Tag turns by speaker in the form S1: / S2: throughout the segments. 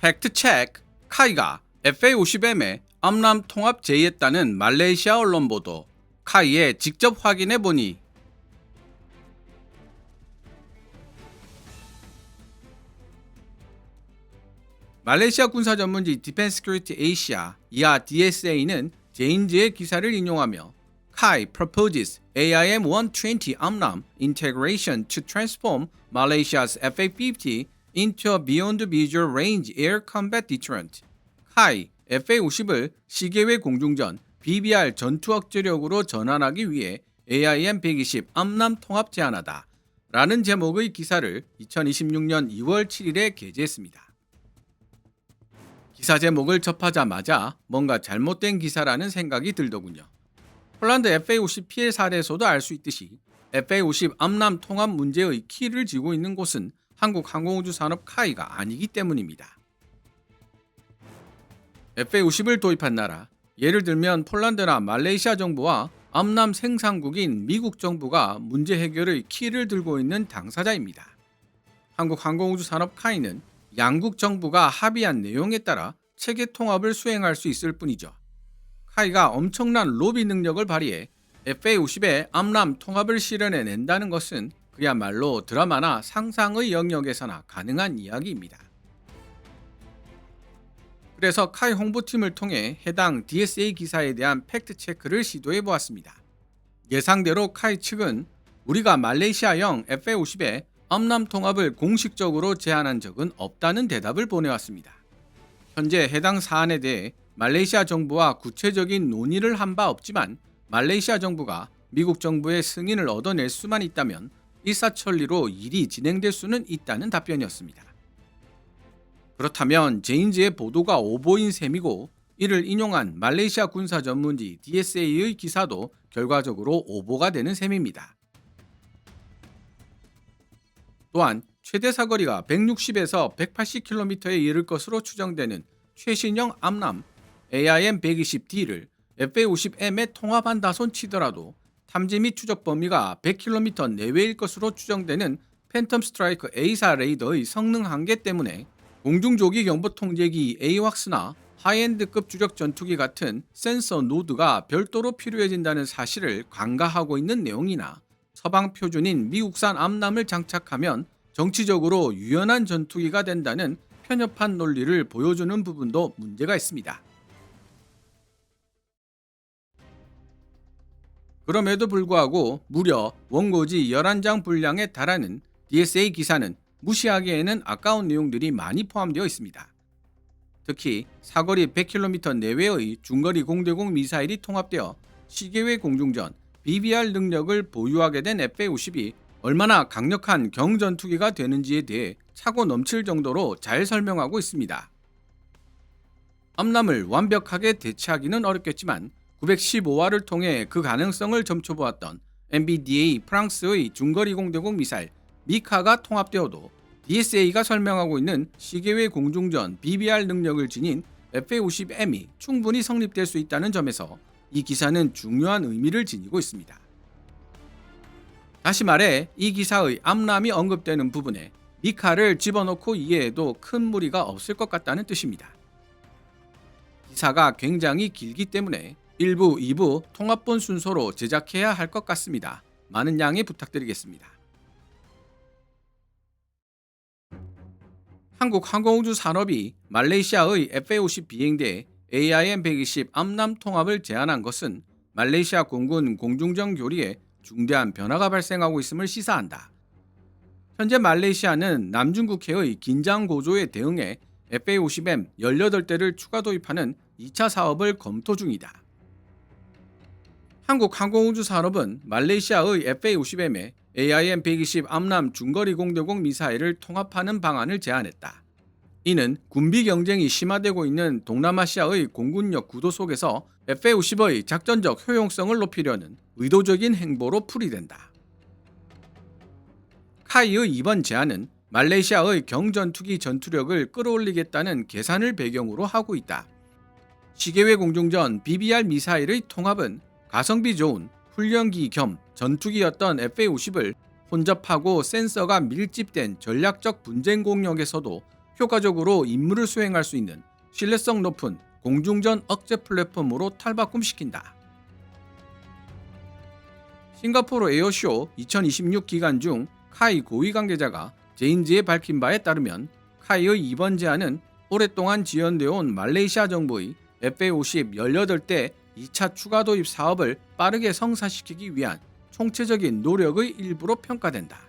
S1: 팩트체크. 카이가 FA-50M에 암람 통합 제의했다는 말레이시아 언론 보도. 카이에 직접 확인해보니 말레이시아 군사 전문지 Defense Security Asia 이하 DSA는 제인지의 기사를 인용하며 Kai proposes AIM-120 암람 integration to transform Malaysia's FA-50 into a beyond visual range air combat deterrent. Kai FA-50을 시계외 공중전 BBR 전투 억제력으로 전환하기 위해 AIM-120 암람 통합 제안하다 라는 제목의 기사를 2026년 2월 7일에 게재했습니다. 기사 제목을 접하자마자 뭔가 잘못된 기사라는 생각이 들더군요. 폴란드 FA-50 피해 사례에서도 알 수 있듯이 FA-50 암람 통합 문제의 키를 쥐고 있는 곳은 한국 항공우주산업 카이가 아니기 때문입니다. FA-50을 도입한 나라, 예를 들면 폴란드나 말레이시아 정부와 암람 생산국인 미국 정부가 문제 해결의 키를 들고 있는 당사자입니다. 한국 항공우주산업 카이는 양국 정부가 합의한 내용에 따라 체계 통합을 수행할 수 있을 뿐이죠. 카이가 엄청난 로비 능력을 발휘해 FA-50의 암람 통합을 실현해낸다는 것은 그야말로 드라마나 상상의 영역에서나 가능한 이야기입니다. 그래서 카이 홍보팀을 통해 해당 DSA 기사에 대한 팩트체크를 시도해보았습니다. 예상대로 카이 측은 우리가 말레이시아형 FA-50의 암람 통합을 공식적으로 제안한 적은 없다는 대답을 보내왔습니다. 현재 해당 사안에 대해 말레이시아 정부와 구체적인 논의를 한 바 없지만 말레이시아 정부가 미국 정부의 승인을 얻어낼 수만 있다면 일사천리로 일이 진행될 수는 있다는 답변이었습니다. 그렇다면 제인지의 보도가 오보인 셈이고 이를 인용한 말레이시아 군사 전문지 DSA의 기사도 결과적으로 오보가 되는 셈입니다. 또한 최대 사거리가 160에서 180km에 이를 것으로 추정되는 최신형 암람 AIM-120D를 FA-50M에 통합한다 손치더라도 탐지 및 추적 범위가 100km 내외일 것으로 추정되는 팬텀 스트라이크 A사 레이더의 성능 한계 때문에 공중조기 경보 통제기 AWACS나 하이엔드급 주력 전투기 같은 센서 노드가 별도로 필요해진다는 사실을 간과하고 있는 내용이나 서방 표준인 미국산 암람을 장착하면 정치적으로 유연한 전투기가 된다는 편협한 논리를 보여주는 부분도 문제가 있습니다. 그럼에도 불구하고 무려 원고지 11장 분량에 달하는 DSA 기사는 무시하기에는 아까운 내용들이 많이 포함되어 있습니다. 특히 사거리 100km 내외의 중거리 공대공 미사일이 통합되어 시계외 공중전 BBR 능력을 보유하게 된 FA-50이 얼마나 강력한 경전투기가 되는지에 대해 차고 넘칠 정도로 잘 설명하고 있습니다. 암람을 완벽하게 대체하기는 어렵겠지만 915화를 통해 그 가능성을 점쳐보았던 MBDA 프랑스의 중거리 공대공 미사일 미카가 통합되어도 DSA가 설명하고 있는 시계외 공중전 BBR 능력을 지닌 FA-50M이 충분히 성립될 수 있다는 점에서 이 기사는 중요한 의미를 지니고 있습니다. 다시 말해 이 기사의 암람이 언급되는 부분에 미카를 집어넣고 이해해도 큰 무리가 없을 것 같다는 뜻입니다. 기사가 굉장히 길기 때문에 1부, 2부 통합본 순서로 제작해야 할 것 같습니다. 많은 양해 부탁드리겠습니다. 한국 항공우주 산업이 말레이시아의 FA-50 비행대에 AIM-120 암람 통합을 제안한 것은 말레이시아 공군 공중정 교리에 중대한 변화가 발생하고 있음을 시사한다. 현재 말레이시아는 남중국해의 긴장 고조에 대응해 FA-50M 18대를 추가 도입하는 2차 사업을 검토 중이다. 한국 항공우주 산업은 말레이시아의 FA-50M에 AIM-120 암람 중거리 공대공 미사일을 통합하는 방안을 제안했다. 이는 군비 경쟁이 심화되고 있는 동남아시아의 공군력 구도 속에서 FA-50의 작전적 효용성을 높이려는 의도적인 행보로 풀이된다. 카이의 이번 제안은 말레이시아의 경전투기 전투력을 끌어올리겠다는 계산을 배경으로 하고 있다. 시계외 공중전 BBR 미사일의 통합은 가성비 좋은 훈련기 겸 전투기였던 FA-50을 혼잡하고 센서가 밀집된 전략적 분쟁 공역에서도 효과적으로 임무를 수행할 수 있는 신뢰성 높은 공중전 억제 플랫폼으로 탈바꿈시킨다. 싱가포르 에어쇼 2026 기간 중 카이 고위 관계자가 제인지에 밝힌 바에 따르면 카이의 이번 제안은 오랫동안 지연되어 온 말레이시아 정부의 FA50 18대 2차 추가 도입 사업을 빠르게 성사시키기 위한 총체적인 노력의 일부로 평가된다.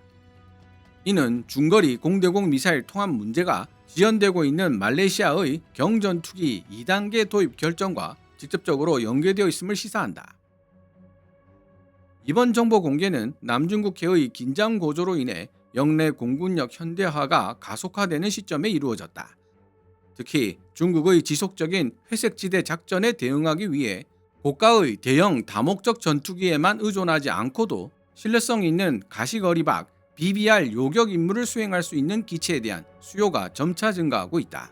S1: 이는 중거리 공대공 미사일 통합 문제가 지연되고 있는 말레이시아의 경전투기 2단계 도입 결정과 직접적으로 연계되어 있음을 시사한다. 이번 정보 공개는 남중국해의 긴장 고조로 인해 영내 공군력 현대화가 가속화되는 시점에 이루어졌다. 특히 중국의 지속적인 회색지대 작전에 대응하기 위해 고가의 대형 다목적 전투기에만 의존하지 않고도 신뢰성 있는 가시거리박 BBR 요격 임무를 수행할 수 있는 기체에 대한 수요가 점차 증가하고 있다.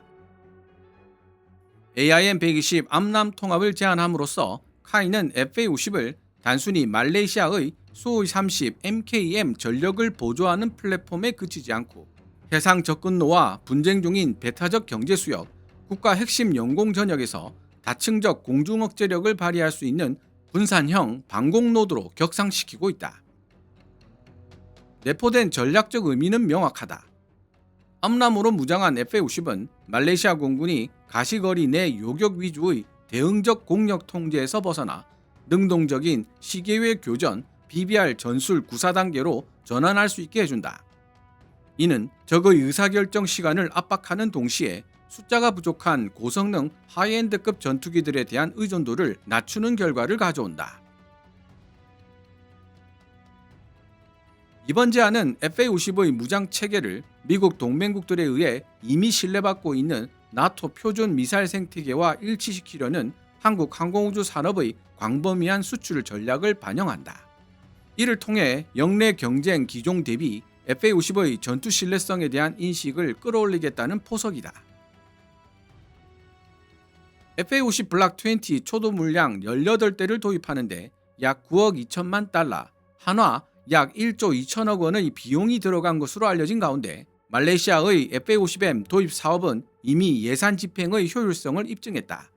S1: AIM-120 암람 통합을 제안함으로써 카이는 FA-50을 단순히 말레이시아의 수호의 30 MKM 전력을 보조하는 플랫폼에 그치지 않고 해상 접근로와 분쟁 중인 배타적 경제 수역, 국가 핵심 영공 전역에서 다층적 공중 억제력을 발휘할 수 있는 분산형 방공 노드로 격상시키고 있다. 내포된 전략적 의미는 명확하다. 암람으로 무장한 FA-50은 말레이시아 공군이 가시거리 내 요격 위주의 대응적 공력 통제에서 벗어나 능동적인 시계외 교전 BBR 전술 구사 단계로 전환할 수 있게 해준다. 이는 적의 의사결정 시간을 압박하는 동시에 숫자가 부족한 고성능 하이엔드급 전투기들에 대한 의존도를 낮추는 결과를 가져온다. 이번 제안은 FA-50의 무장 체계를 미국 동맹국들에 의해 이미 신뢰받고 있는 나토 표준 미사일 생태계와 일치시키려는 한국 항공우주 산업의 광범위한 수출 전략을 반영한다. 이를 통해 영내 경쟁 기종 대비 FA-50의 전투 신뢰성에 대한 인식을 끌어올리겠다는 포석이다. FA-50 블락 20 초도 물량 18대를 도입하는데 약 9억 2천만 달러, 한화 약 1조 2천억 원의 비용이 들어간 것으로 알려진 가운데 말레이시아의 FA-50M 도입 사업은 이미 예산 집행의 효율성을 입증했다.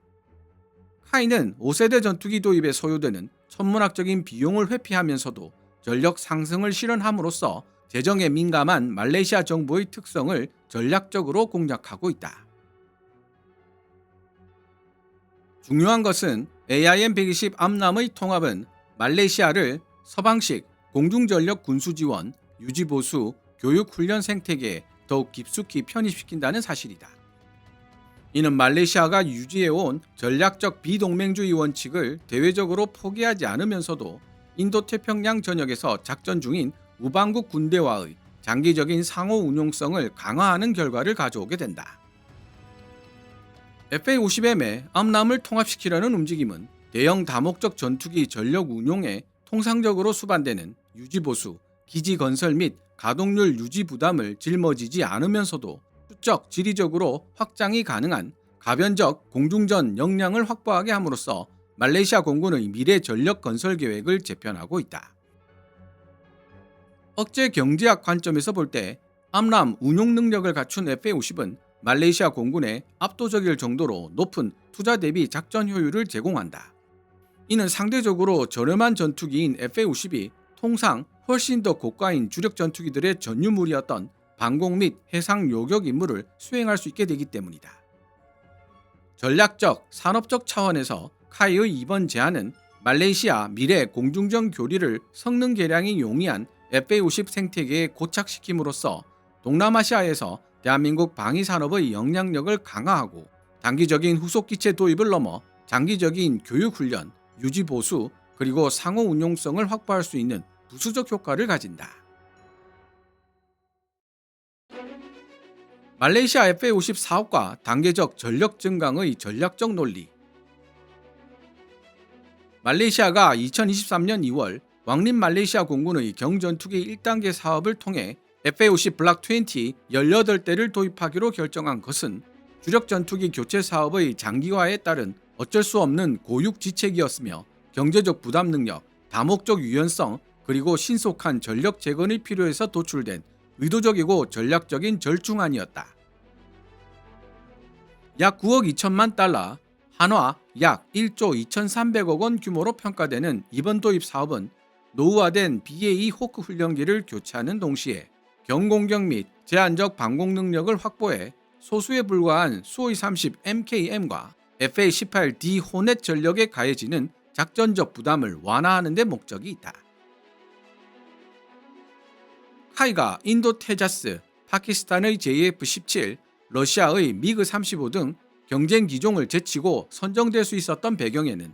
S1: 카이는 5세대 전투기 도입에 소요되는 천문학적인 비용을 회피하면서도 전력 상승을 실현함으로써 재정에 민감한 말레이시아 정부의 특성을 전략적으로 공략하고 있다. 중요한 것은 AIM-120 암람의 통합은 말레이시아를 서방식 공중전력 군수지원, 유지보수, 교육훈련 생태계에 더욱 깊숙이 편입시킨다는 사실이다. 이는 말레이시아가 유지해온 전략적 비동맹주의 원칙을 대외적으로 포기하지 않으면서도 인도태평양 전역에서 작전 중인 우방국 군대와의 장기적인 상호 운용성을 강화하는 결과를 가져오게 된다. FA-50M에 암람을 통합시키려는 움직임은 대형 다목적 전투기 전력 운용에 통상적으로 수반되는 유지보수, 기지 건설 및 가동률 유지 부담을 짊어지지 않으면서도 수적, 지리적으로 확장이 가능한 가변적 공중전 역량을 확보하게 함으로써 말레이시아 공군의 미래 전력 건설 계획을 재편하고 있다. 억제 경제학 관점에서 볼 때 암람 운용 능력을 갖춘 FA-50은 말레이시아 공군에 압도적일 정도로 높은 투자 대비 작전 효율을 제공한다. 이는 상대적으로 저렴한 전투기인 FA-50이 통상 훨씬 더 고가인 주력 전투기들의 전유물이었던 방공 및 해상 요격 임무를 수행할 수 있게 되기 때문이다. 전략적, 산업적 차원에서 카이의 이번 제안은 말레이시아 미래 공중전 교리를 성능 개량이 용이한 FA-50 생태계에 고착시킴으로써 동남아시아에서 대한민국 방위산업의 영향력을 강화하고 단기적인 후속기체 도입을 넘어 장기적인 교육훈련, 유지보수, 그리고 상호 운용성을 확보할 수 있는 부수적 효과를 가진다. 말레이시아 FA-50 사업과 단계적 전력 증강의 전략적 논리. 말레이시아가 2023년 2월 왕립 말레이시아 공군의 경전투기 1단계 사업을 통해 FA-50 블락 20 18대를 도입하기로 결정한 것은 주력 전투기 교체 사업의 장기화에 따른 어쩔 수 없는 고육지책이었으며 경제적 부담 능력, 다목적 유연성, 그리고 신속한 전력 재건이 필요해서 도출된 의도적이고 전략적인 절충안이었다. 약 9억 2천만 달러, 한화 약 1조 2,300억 원 규모로 평가되는 이번 도입 사업은 노후화된 BAE 호크 훈련기를 교체하는 동시에 경공격 및 제한적 방공 능력을 확보해 소수에 불과한 수호이 30 MKM과 FA-18D 호넷 전력에 가해지는 작전적 부담을 완화하는 데 목적이 있다. 카이가 인도 테자스, 파키스탄의 JF-17, 러시아의 미그-35 등 경쟁 기종을 제치고 선정될 수 있었던 배경에는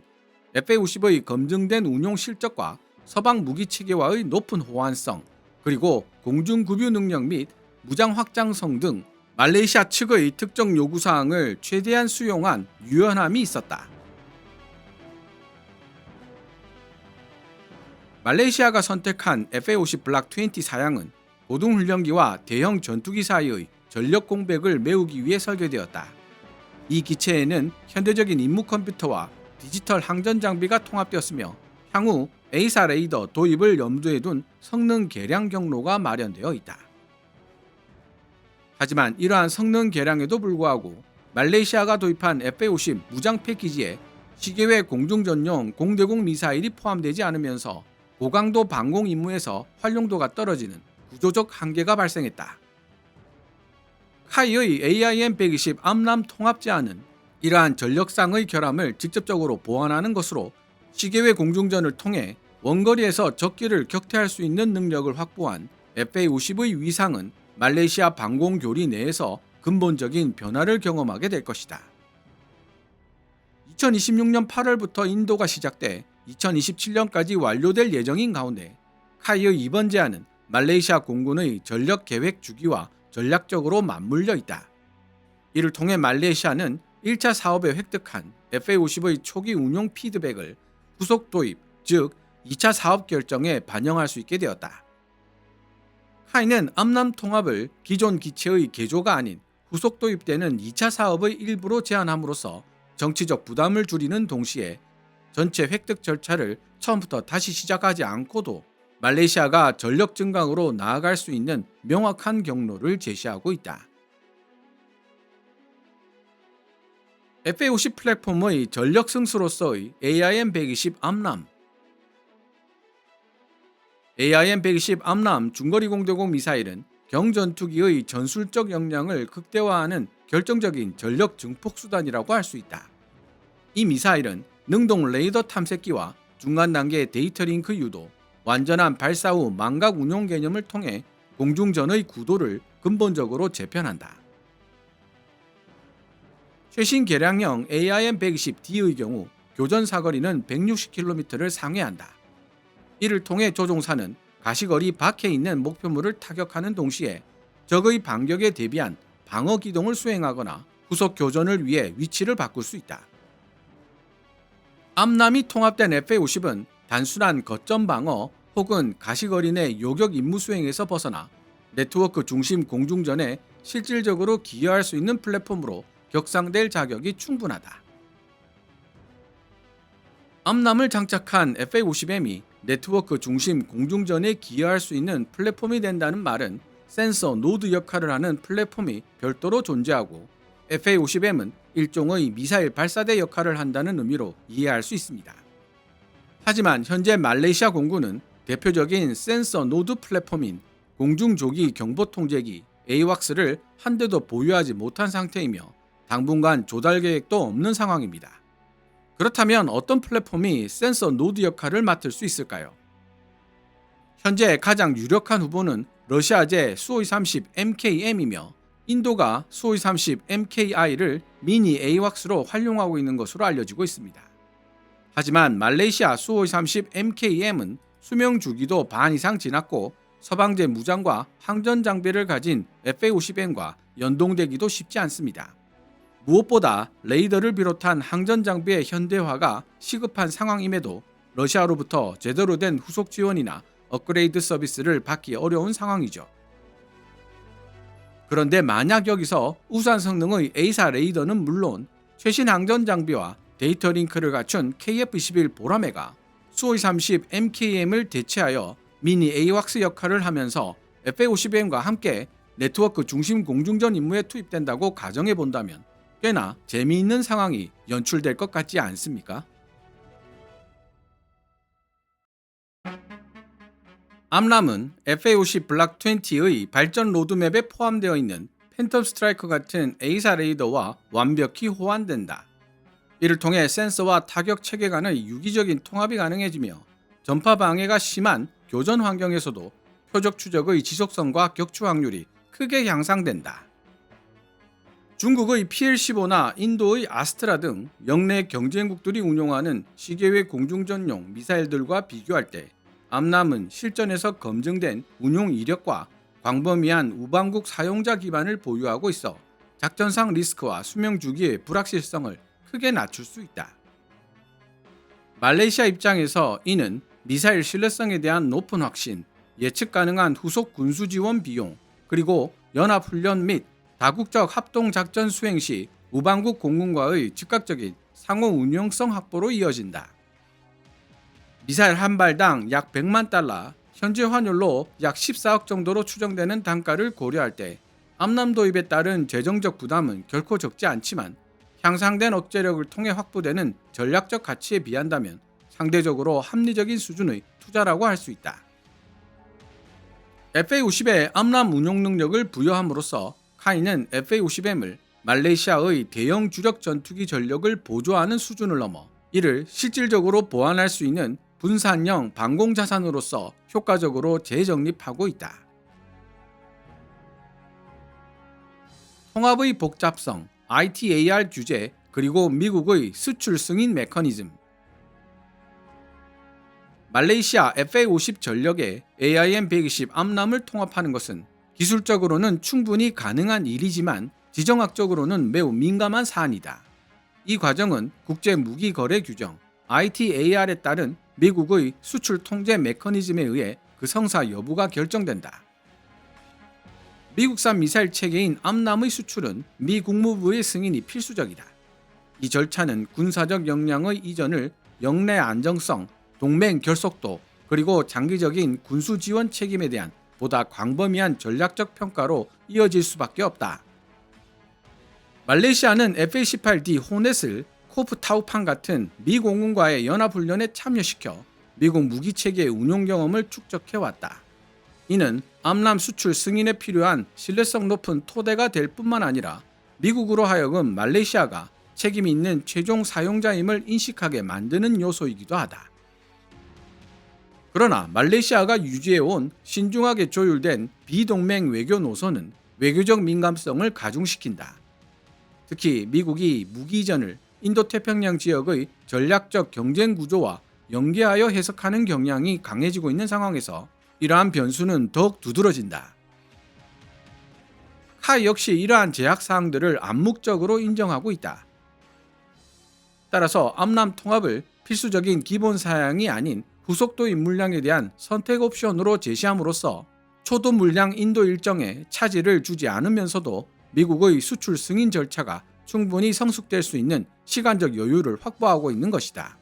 S1: FA-50의 검증된 운용 실적과 서방 무기 체계와의 높은 호환성, 그리고 공중 급유 능력 및 무장 확장성 등 말레이시아 측의 특정 요구사항을 최대한 수용한 유연함이 있었다. 말레이시아가 선택한 FA-50 블락 20 사양은 고등훈련기와 대형 전투기 사이의 전력 공백을 메우기 위해 설계되었다. 이 기체에는 현대적인 임무 컴퓨터와 디지털 항전 장비가 통합되었으며 향후 A사 레이더 도입을 염두에 둔 성능 개량 경로가 마련되어 있다. 하지만 이러한 성능 개량에도 불구하고 말레이시아가 도입한 FA-50 무장 패키지에 시계외 공중전용 공대공 미사일이 포함되지 않으면서 고강도 방공 임무에서 활용도가 떨어지는 구조적 한계가 발생했다. 카이의 AIM-120 암람 통합 제안은 이러한 전력상의 결함을 직접적으로 보완하는 것으로 시계외 공중전을 통해 원거리에서 적기를 격퇴할 수 있는 능력을 확보한 FA-50의 위상은 말레이시아 방공 교리 내에서 근본적인 변화를 경험하게 될 것이다. 2026년 8월부터 인도가 시작돼 2027년까지 완료될 예정인 가운데 카이의 이번 제안은 말레이시아 공군의 전력 계획 주기와 전략적으로 맞물려 있다. 이를 통해 말레이시아는 1차 사업에 획득한 FA-50의 초기 운용 피드백을 후속 도입, 즉 2차 사업 결정에 반영할 수 있게 되었다. 카이는 암람 통합을 기존 기체의 개조가 아닌 후속 도입되는 2차 사업의 일부로 제안함으로써 정치적 부담을 줄이는 동시에 전체 획득 절차를 처음부터 다시 시작하지 않고도 말레이시아가 전력 증강으로 나아갈 수 있는 명확한 경로를 제시하고 있다. FA-50 플랫폼의 전력 승수로서의 AIM-120 암람 AIM-120 암람 중거리 공대공 미사일은 경전투기의 전술적 역량을 극대화하는 결정적인 전력 증폭 수단이라고 할 수 있다. 이 미사일은 능동 레이더 탐색기와 중간 단계 데이터 링크 유도, 완전한 발사 후 망각 운용 개념을 통해 공중전의 구도를 근본적으로 재편한다. 최신 개량형 AIM-120D의 경우 교전 사거리는 160km를 상회한다. 이를 통해 조종사는 가시거리 밖에 있는 목표물을 타격하는 동시에 적의 반격에 대비한 방어 기동을 수행하거나 후속 교전을 위해 위치를 바꿀 수 있다. 암람이 통합된 FA-50은 단순한 거점 방어 혹은 가시거리 내 요격 임무 수행에서 벗어나 네트워크 중심 공중전에 실질적으로 기여할 수 있는 플랫폼으로 격상될 자격이 충분하다. 암람을 장착한 FA-50M이 네트워크 중심 공중전에 기여할 수 있는 플랫폼이 된다는 말은 센서 노드 역할을 하는 플랫폼이 별도로 존재하고 FA-50M은 일종의 미사일 발사대 역할을 한다는 의미로 이해할 수 있습니다. 하지만 현재 말레이시아 공군은 대표적인 센서 노드 플랫폼인 공중조기 경보통제기 AWACS를 한 대도 보유하지 못한 상태이며 당분간 조달 계획도 없는 상황입니다. 그렇다면 어떤 플랫폼이 센서 노드 역할을 맡을 수 있을까요? 현재 가장 유력한 후보는 러시아제 수호이 30 MKM이며 인도가 수호이 30 MKI를 미니 AWACS로 활용하고 있는 것으로 알려지고 있습니다. 하지만 말레이시아 수호이 30 MKM은 수명 주기도 반 이상 지났고 서방제 무장과 항전 장비를 가진 FA-50M과 연동되기도 쉽지 않습니다. 무엇보다 레이더를 비롯한 항전 장비의 현대화가 시급한 상황임에도 러시아로부터 제대로 된 후속 지원이나 업그레이드 서비스를 받기 어려운 상황이죠. 그런데 만약 여기서 우수한 성능의 A사 레이더는 물론 최신 항전 장비와 데이터 링크를 갖춘 KF-21 보라매가 수호이 30 MKM을 대체하여 미니 AWACS 역할을 하면서 FA-50M과 함께 네트워크 중심 공중전 임무에 투입된다고 가정해 본다면 꽤나 재미있는 상황이 연출될 것 같지 않습니까? 암람은 FA-50 블락 20의 발전 로드맵에 포함되어 있는 팬텀 스트라이커 같은 A사 레이더와 완벽히 호환된다. 이를 통해 센서와 타격 체계 간의 유기적인 통합이 가능해지며 전파 방해가 심한 교전 환경에서도 표적 추적의 지속성과 격추 확률이 크게 향상된다. 중국의 PL-15나 인도의 아스트라 등 영내 경쟁국들이 운용하는 시계외 공중전용 미사일들과 비교할 때 암람은 실전에서 검증된 운용 이력과 광범위한 우방국 사용자 기반을 보유하고 있어 작전상 리스크와 수명 주기의 불확실성을 크게 낮출 수 있다. 말레이시아 입장에서 이는 미사일 신뢰성에 대한 높은 확신, 예측 가능한 후속 군수 지원 비용, 그리고 연합훈련 및 다국적 합동작전 수행 시 우방국 공군과의 즉각적인 상호 운용성 확보로 이어진다. 미사일 한 발당 약 100만 달러, 현재 환율로 약 14억 정도로 추정되는 단가를 고려할 때 암람 도입에 따른 재정적 부담은 결코 적지 않지만 향상된 억제력을 통해 확보되는 전략적 가치에 비한다면 상대적으로 합리적인 수준의 투자라고 할 수 있다. FA-50에 암람 운용 능력을 부여함으로써 카이는 FA-50M을 말레이시아의 대형 주력 전투기 전력을 보조하는 수준을 넘어 이를 실질적으로 보완할 수 있는 분산형 방공자산으로서 효과적으로 재정립하고 있다. 통합의 복잡성, ITAR 규제, 그리고 미국의 수출 승인 메커니즘. 말레이시아 FA-50 전력에 AIM-120 암람을 통합하는 것은 기술적으로는 충분히 가능한 일이지만 지정학적으로는 매우 민감한 사안이다. 이 과정은 국제 무기 거래 규정 ITAR에 따른 미국의 수출 통제 메커니즘에 의해 그 성사 여부가 결정된다. 미국산 미사일 체계인 암람의 수출은 미 국무부의 승인이 필수적이다. 이 절차는 군사적 역량의 이전을 영내 안정성, 동맹 결속도, 그리고 장기적인 군수 지원 책임에 대한 보다 광범위한 전략적 평가로 이어질 수밖에 없다. 말레이시아는 FA-18D 호넷을 코프 타우판 같은 미 공군과의 연합훈련에 참여시켜 미국 무기체계의 운용 경험을 축적해왔다. 이는 암람 수출 승인에 필요한 신뢰성 높은 토대가 될 뿐만 아니라 미국으로 하여금 말레이시아가 책임이 있는 최종 사용자임을 인식하게 만드는 요소이기도 하다. 그러나 말레이시아가 유지해온 신중하게 조율된 비동맹 외교 노선은 외교적 민감성을 가중시킨다. 특히 미국이 무기 이전을 인도태평양 지역의 전략적 경쟁 구조와 연계하여 해석하는 경향이 강해지고 있는 상황에서 이러한 변수는 더욱 두드러진다. 카이 역시 이러한 제약사항들을 암묵적으로 인정하고 있다. 따라서 암람 통합을 필수적인 기본 사양이 아닌 후속도입 물량에 대한 선택 옵션으로 제시함으로써 초도 물량 인도 일정에 차질을 주지 않으면서도 미국의 수출 승인 절차가 충분히 성숙될 수 있는 시간적 여유를 확보하고 있는 것이다.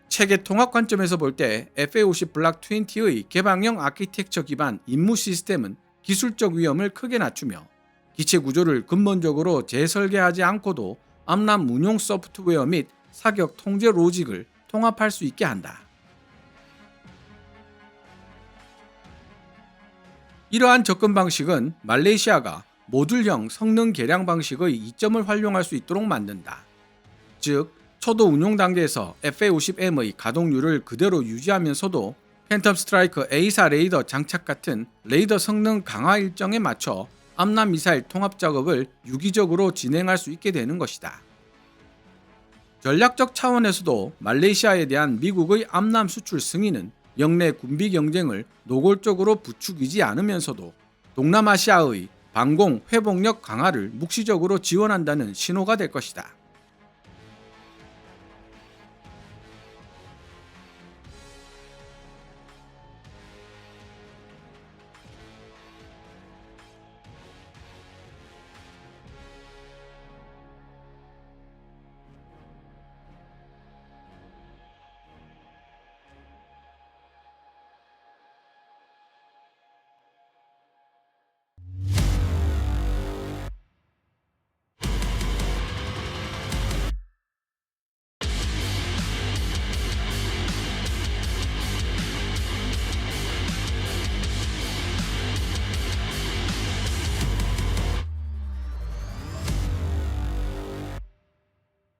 S1: 체계 통합 관점에서 볼 때 FA-50 블락 20의 개방형 아키텍처 기반 임무 시스템은 기술적 위험을 크게 낮추며 기체 구조를 근본적으로 재설계하지 않고도 암람 운용 소프트웨어 및 사격 통제 로직을 통합할 수 있게 한다. 이러한 접근 방식은 말레이시아가 모듈형 성능 개량 방식의 이점을 활용할 수 있도록 만든다. 즉, 초도 운용 단계에서 FA-50M의 가동률을 그대로 유지하면서도 팬텀 스트라이커 A사 레이더 장착 같은 레이더 성능 강화 일정에 맞춰 암람 미사일 통합 작업을 유기적으로 진행할 수 있게 되는 것이다. 전략적 차원에서도 말레이시아에 대한 미국의 암람 수출 승인은 영내 군비 경쟁을 노골적으로 부추기지 않으면서도 동남아시아의 방공 회복력 강화를 묵시적으로 지원한다는 신호가 될 것이다.